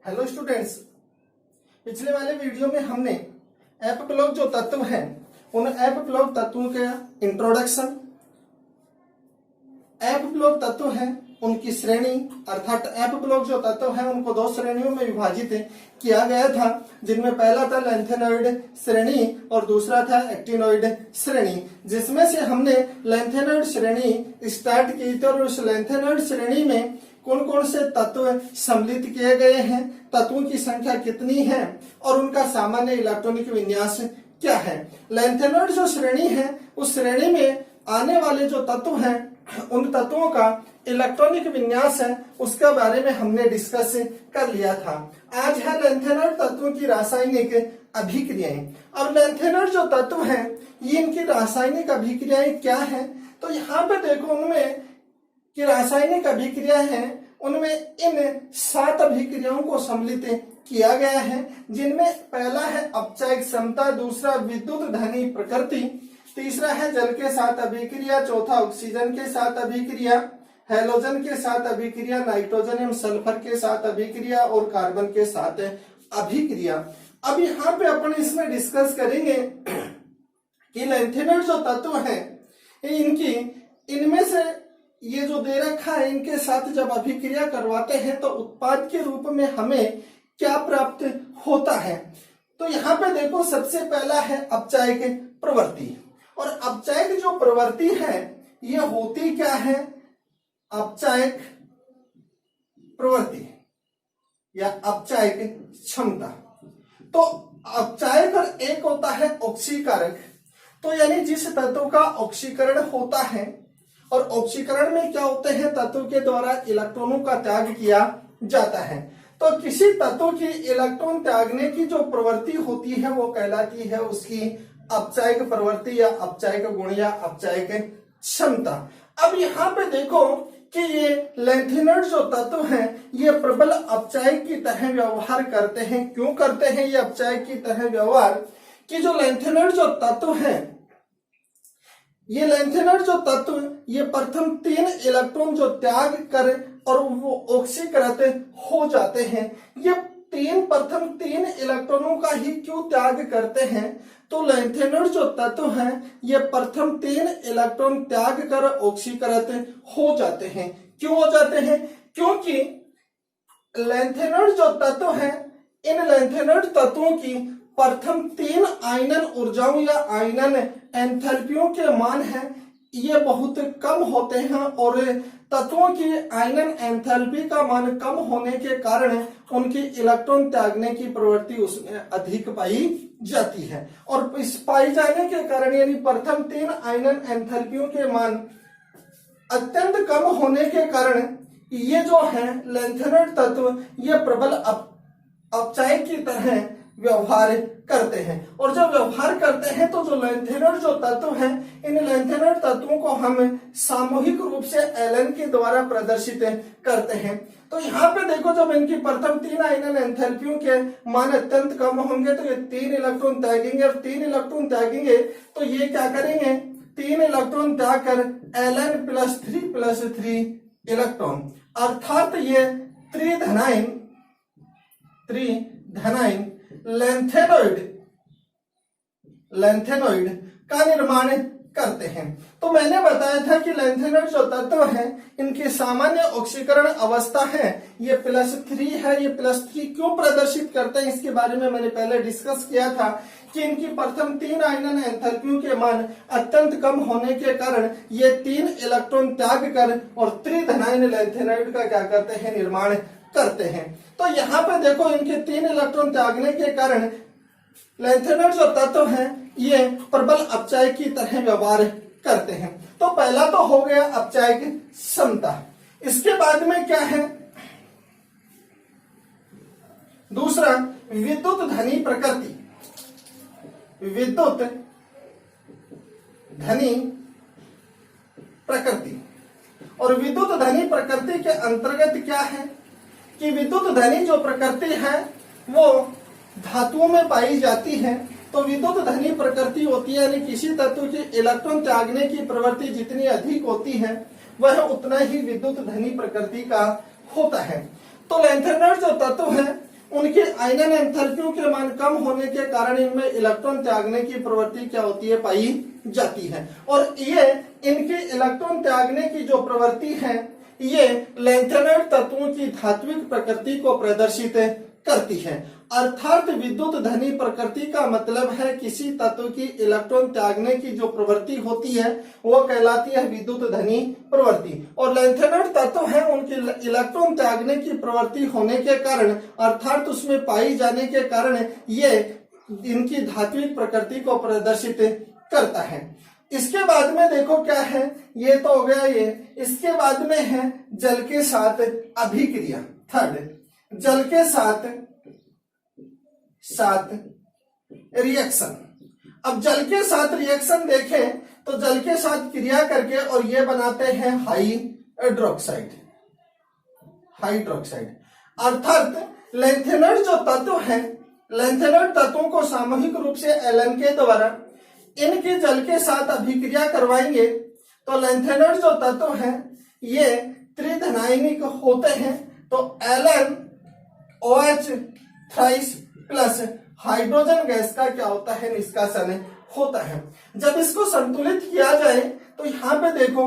Hello students, पिछले वाले video में हमने एफ ब्लॉक जो तत्व हैं उन एफ ब्लॉक तत्वों का इंट्रोडक्शन, एफ ब्लॉक तत्व हैं उनकी श्रेणी अर्थात एफ ब्लॉक जो तत्व हैं उनको दो श्रेणियों में विभाजित किया गया था, जिनमें पहला था लैंथेनॉइड श्रेणी और दूसरा था एक्टिनॉइड श्रेणी। जिसमें से हमने लैंथेनॉइड श्रेणी स्टार्ट की थी और उस लैंथेनॉइड श्रेणी में कौन कौन से तत्व सम्मिलित किए गए हैं, तत्वों की संख्या कितनी है और उनका सामान्य इलेक्ट्रॉनिक विन्यास क्या है। लैंथेनॉइड जो श्रेणी है उस श्रेणी में आने वाले जो तत्व हैं उन तत्वों का इलेक्ट्रॉनिक विन्यास है उसके बारे में हमने डिस्कस कर लिया था। आज है लैंथेनॉइड तत्वों की रासायनिक अभिक्रियाएं। अब लैंथेनॉइड जो तत्व हैं ये इनकी रासायनिक अभिक्रियाएं क्या है, तो यहाँ पे देखो उनमें कि रासायनिक अभिक्रिया है उनमें इन 7 अभिक्रियाओं को सम्मिलित किया गया है, जिनमें पहला है अपचायक क्षमता, दूसरा विद्युत धनी प्रकृति, तीसरा है जल के साथ अभिक्रिया, चौथा ऑक्सीजन के साथ अभिक्रिया, हेलोजन के साथ अभिक्रिया, नाइट्रोजन एवं सल्फर के साथ अभिक्रिया और कार्बन के साथ अभिक्रिया। अब यहाँ पे अपन इसमें डिस्कस करेंगे कि लैंथेनॉइड जो तत्व है इनमें से ये जो दे रखा है इनके साथ जब अभिक्रिया करवाते हैं तो उत्पाद के रूप में हमें क्या प्राप्त होता है। तो यहाँ पे देखो सबसे पहला है अपचायक प्रवृत्ति, और अपचायक जो प्रवृत्ति है ये होती क्या है, अपचायक प्रवृत्ति या अपचायक क्षमता। तो अपचायक और एक होता है ऑक्सीकारक, तो यानी जिस तत्व का ऑक्सीकरण होता है और ऑक्सीकरण में क्या होते हैं तत्व के द्वारा इलेक्ट्रॉनों का त्याग किया जाता है। तो किसी तत्व की इलेक्ट्रॉन त्यागने की जो प्रवृत्ति होती है वो कहलाती है उसकी अपचायक प्रवृत्ति या अपचायक गुण या अपचायक क्षमता। अब यहाँ पे देखो कि ये लैंथेनॉइड जो तत्व हैं ये प्रबल अपचायक की तरह व्यवहार करते हैं। क्यों करते हैं ये अपचायक की तरह व्यवहार, कि जो लैंथेनॉइड जो तत्व हैं ये लैंथेनॉइड जो तत्व ये प्रथम 3 इलेक्ट्रॉन जो त्याग कर और वो ऑक्सीकृत हो जाते हैं। ये प्रथम 3 इलेक्ट्रॉनों का ही क्यों त्याग करते हैं, तो लैंथेनॉइड जो तत्व हैं ये प्रथम 3 इलेक्ट्रॉन त्याग कर ऑक्सीकृत हो जाते हैं। क्यों हो जाते हैं, क्योंकि लैंथेनॉइड जो तत्व हैं इन लैंथेनॉइड तत्वों की प्रथम 3 आयनन ऊर्जाओं या आयनन एंथैल्पियों के मान है ये बहुत कम होते हैं, और तत्वों की आयनन एंथैल्पी का मान कम होने के कारण उनकी इलेक्ट्रॉन त्यागने की प्रवृत्ति उसमें अधिक पाई जाती है। और इस पाई जाने के कारण यानी प्रथम 3 आयनन एंथैल्पियों के मान अत्यंत कम होने के कारण ये जो है लैंथेनॉइड तत्व ये प्रबल अपचायक की तरह व्यवहार करते हैं। और जब व्यवहार करते हैं तो जो लैंथेनॉइड जो तत्व हैं इन लैंथेनॉइड तत्वों को हम सामूहिक रूप से एलन के द्वारा प्रदर्शित करते हैं। तो यहाँ पे देखो जब इनकी प्रथम 3 आयनन एंथैल्पियों के मान अत्यंत कम होंगे तो ये 3 इलेक्ट्रॉन त्यागेंगे, और 3 इलेक्ट्रॉन त्यागेंगे तो ये क्या करेंगे 3 इलेक्ट्रॉन त्याग कर Ln+3+3 इलेक्ट्रॉन अर्थात ये त्रिधनायन लैंथेनॉइड का निर्माण करते हैं। तो मैंने बताया था कि लैंथेनॉइड जो तत्व है इनकी सामान्य ऑक्सीकरण अवस्था है ये +3 है। ये +3 क्यों प्रदर्शित करते हैं इसके बारे में मैंने पहले डिस्कस किया था कि इनकी प्रथम 3 आयनन एंथैल्पियों के मान अत्यंत कम होने के कारण ये 3 इलेक्ट्रॉन त्याग कर और त्रिधनायन लैंथेनॉइड का क्या करते हैं निर्माण करते हैं। तो यहाँ पे देखो इनके 3 इलेक्ट्रॉन त्यागने के कारण लैंथेनॉइड जो तत्व हैं ये प्रबल अपचायक की तरह व्यवहार करते हैं। तो पहला तो हो गया अपचायक क्षमता। इसके बाद में क्या है, दूसरा विद्युत धनी प्रकृति। विद्युत धनी प्रकृति, और विद्युत धनी प्रकृति के अंतर्गत क्या है कि विद्युत धनी जो प्रकृति है वो धातुओं में पाई जाती है। तो विद्युत धनी प्रकृति होती है यानी किसी तत्व की इलेक्ट्रॉन त्यागने की प्रवृत्ति जितनी अधिक होती है वह उतना ही विद्युत धनी प्रकृति का होता है। तो लैंथेनॉइड जो तत्व है उनके आयनन एंथैल्पियों के मान कम होने के कारण इनमें इलेक्ट्रॉन त्यागने की प्रवृत्ति क्या होती है, पाई जाती है। और ये इनके इलेक्ट्रॉन त्यागने की जो प्रवृत्ति है ये लैंथेनॉइड तत्वों की धात्विक प्रकृति को प्रदर्शित करती है। अर्थात विद्युत धनी प्रकृति का मतलब है किसी तत्व की इलेक्ट्रॉन त्यागने की जो प्रवृत्ति होती है वो कहलाती है विद्युत धनी प्रवृत्ति। और लैंथेनॉइड तत्व है उनकी इलेक्ट्रॉन त्यागने की प्रवृत्ति होने के कारण अर्थात उसमें पाई जाने के कारण ये इनकी धात्विक प्रकृति को प्रदर्शित करता है। इसके बाद में देखो क्या है, ये तो हो गया ये। इसके बाद में है जल के साथ अभिक्रिया, थर्ड जल के साथ रिएक्शन। अब जल के साथ रिएक्शन देखें तो जल के साथ क्रिया करके और ये बनाते हैं हाइड्रोक्साइड। अर्थात लैंथेनॉइड जो तत्व है, लैंथेनॉइड तत्वों को सामूहिक रूप से एलन के द्वारा इनके जल के साथ अभिक्रिया करवाएंगे तो लैंथेनॉइड जो तत्व है ये त्रिधनायनिक होते हैं। तो Ln OH thrice plus hydrogen gas का क्या होता है, निष्कासन होता है। जब इसको संतुलित किया जाए तो यहां पे देखो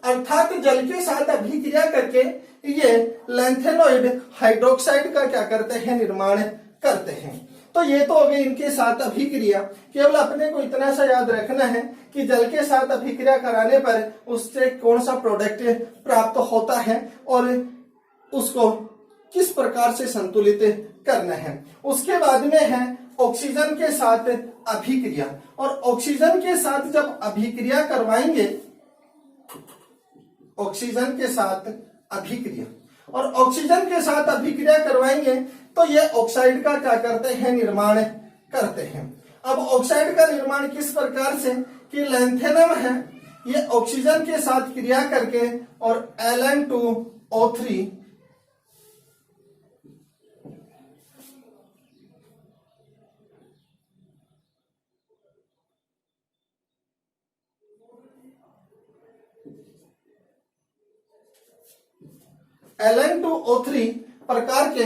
अर्थात जल के साथ अभिक्रिया करके ये लैंथेनॉइड हाइड्रोक्साइड का क्या करते हैं, निर्माण करते हैं। तो ये तो हो गई इनके साथ अभिक्रिया। केवल अपने को इतना सा याद रखना है कि जल के साथ अभिक्रिया कराने पर उससे कौन सा प्रोडक्ट प्राप्त होता है और उसको किस प्रकार से संतुलित करना है। उसके बाद में है ऑक्सीजन के साथ अभिक्रिया। और ऑक्सीजन के साथ जब अभिक्रिया करवाएंगे, ऑक्सीजन के साथ अभिक्रिया और ऑक्सीजन के साथ अभिक्रिया करवाएंगे तो ये ऑक्साइड का क्या करते हैं, निर्माण करते हैं। अब ऑक्साइड का निर्माण किस प्रकार से कि लैंथेनम है ये ऑक्सीजन के साथ क्रिया करके और Ln2O3 Ln2O3 प्रकार के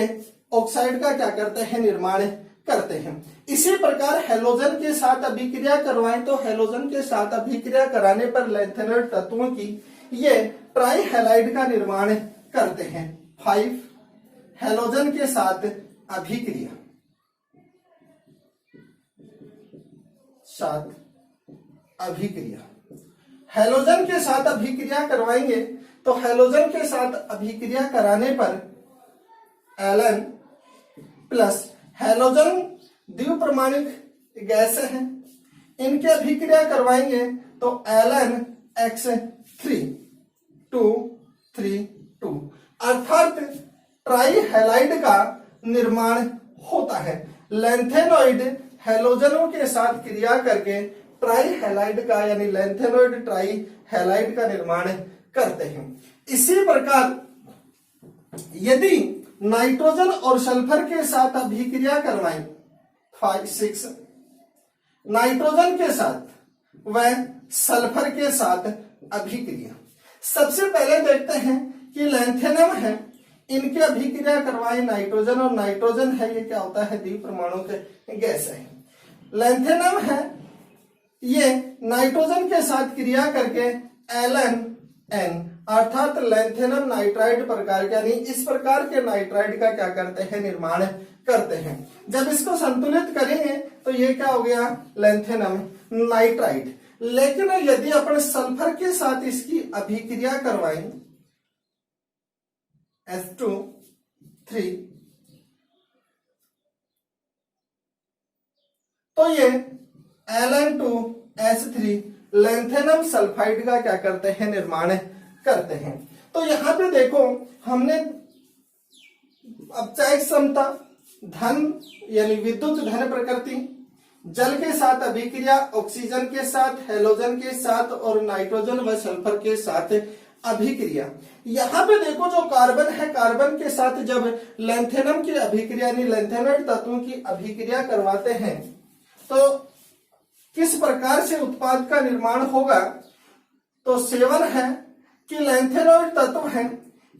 ऑक्साइड का क्या करते हैं, निर्माण करते हैं। इसी प्रकार हेलोजन के साथ अभिक्रिया करवाएं तो हेलोजन के साथ अभिक्रिया कराने पर लैंथेनॉइड तत्वों की ये ट्राई हैलाइड का निर्माण करते हैं। 5 हेलोजन के साथ अभिक्रिया, 7 अभिक्रिया। हेलोजन के साथ अभिक्रिया करवाएंगे तो हेलोजन के साथ अभिक्रिया कराने पर Ln प्लस हेलोजन द्विप्रमाणिक गैस है, इनके अभिक्रिया करवाएंगे तो LnX3 अर्थात ट्राई हैलाइड का निर्माण होता है। लैंथेनॉइड हेलोजनों के साथ क्रिया करके ट्राई हैलाइड का यानी लैंथेनॉइड ट्राई हैलाइड का निर्माण करते हैं। इसी प्रकार यदि नाइट्रोजन और सल्फर के साथ अभिक्रिया करवाएं 5, 6 नाइट्रोजन के साथ व सल्फर के साथ अभिक्रिया। सबसे पहले देखते हैं कि लैंथेनम है इनके अभिक्रिया करवाएं नाइट्रोजन और नाइट्रोजन है ये क्या होता है, द्विपरमाणु के गैस है। लैंथेनम है ये नाइट्रोजन के साथ क्रिया करके Ln अर्थात लैंथेनम नाइट्राइड प्रकार के यानी इस प्रकार के नाइट्राइड का क्या करते हैं, निर्माण करते हैं। जब इसको संतुलित करेंगे तो ये क्या हो गया, लैंथेनम नाइट्राइड। लेकिन यदि अपन सल्फर के साथ इसकी अभिक्रिया करवाएं S2 तो ये Ln2S3 लैंथेनम सल्फाइड का क्या करते हैं, निर्माण करते हैं। तो यहां पे देखो हमने अपचायक क्षमता, धन यानी विद्युत धन प्रकृति, जल के साथ अभिक्रिया, ऑक्सीजन के साथ, हेलोजन के साथ और नाइट्रोजन व सल्फर के साथ अभिक्रिया। यहां पे देखो जो कार्बन है, कार्बन के साथ जब लैंथेनम की अभिक्रिया यानी लैंथेनॉइड तत्वों की अभिक्रिया करवाते हैं तो किस प्रकार से उत्पाद का निर्माण होगा, तो सेवन है कि लैंथेनॉइड तत्व है,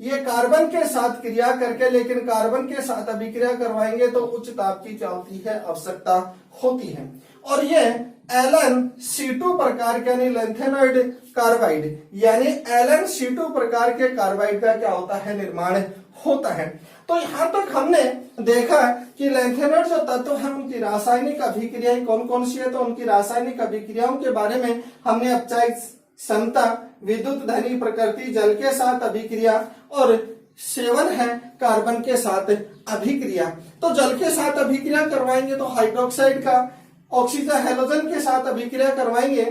ये कार्बन के साथ क्रिया करके, लेकिन कार्बन के साथ अभिक्रिया करवाएंगे तो उच्च ताप की क्या होती है, आवश्यकता होती है। और ये LnC2 प्रकार के यानी लैंथेनॉइड कार्बाइड यानी LnC2 प्रकार के कार्बाइड का क्या होता है, निर्माण होता है। तो यहां तक हमने देखा कि लैंथेनॉइड जो तत्व है उनकी रासायनिक अभिक्रियाएं कौन कौन सी है, तो उनकी रासायनिक अभिक्रियाओं के बारे में हमने अपचायक क्षमता, विद्युत धनी प्रकृति, जल के साथ अभिक्रिया, और सेवन है कार्बन के साथ अभिक्रिया। तो जल के साथ अभिक्रिया करवाएंगे तो हाइड्रोक्साइड का, ऑक्सीजन हेलोजन के साथ अभिक्रिया करवाएंगे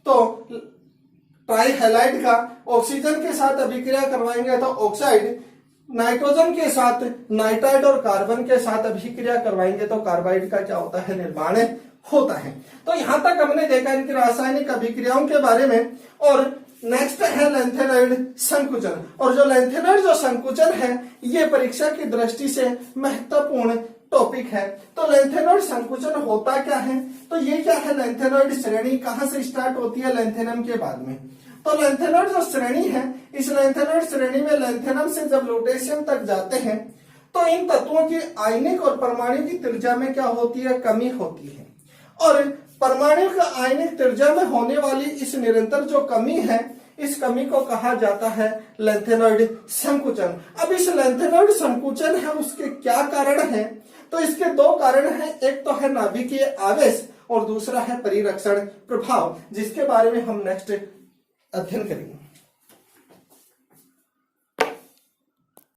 तो ट्राइहैलाइड का, ऑक्सीजन के साथ अभिक्रिया करवाएंगे तो ऑक्साइड, नाइट्रोजन के साथ नाइट्राइड और कार्बन के साथ अभिक्रिया करवाएंगे तो कार्बाइड का क्या होता है, निर्माण होता है। तो यहां तक हमने देखा इनकी रासायनिक अभिक्रियाओं के बारे में। और नेक्स्ट है लैंथेनॉइड संकुचन। और जो लैंथेनॉइड जो संकुचन है ये परीक्षा की दृष्टि से महत्वपूर्ण टॉपिक है। तो लैंथेनॉइड संकुचन होता क्या है, तो ये क्या है, लैंथेनॉइड श्रेणी कहां से स्टार्ट होती है, लैंथेनम के बाद में। तो लैंथेनॉइड जो श्रेणी है, इस लैंथेनॉइड श्रेणी में लैंथेनम से जब लुटेशियम तक जाते हैं तो इन तत्वों की आयनिक और परमाणु की त्रिज्या में क्या होती है, कमी होती है। और परमाणु का आयनिक त्रिज्या में होने वाली इस निरंतर जो कमी है, इस कमी को कहा जाता है लैंथेनॉइड संकुचन। अब इस लैंथेनॉइड संकुचन है उसके क्या कारण है, तो इसके दो कारण हैं, एक तो है नाभिकीय आवेश और दूसरा है परिरक्षण प्रभाव, जिसके बारे में हम नेक्स्ट अध्ययन करेंगे।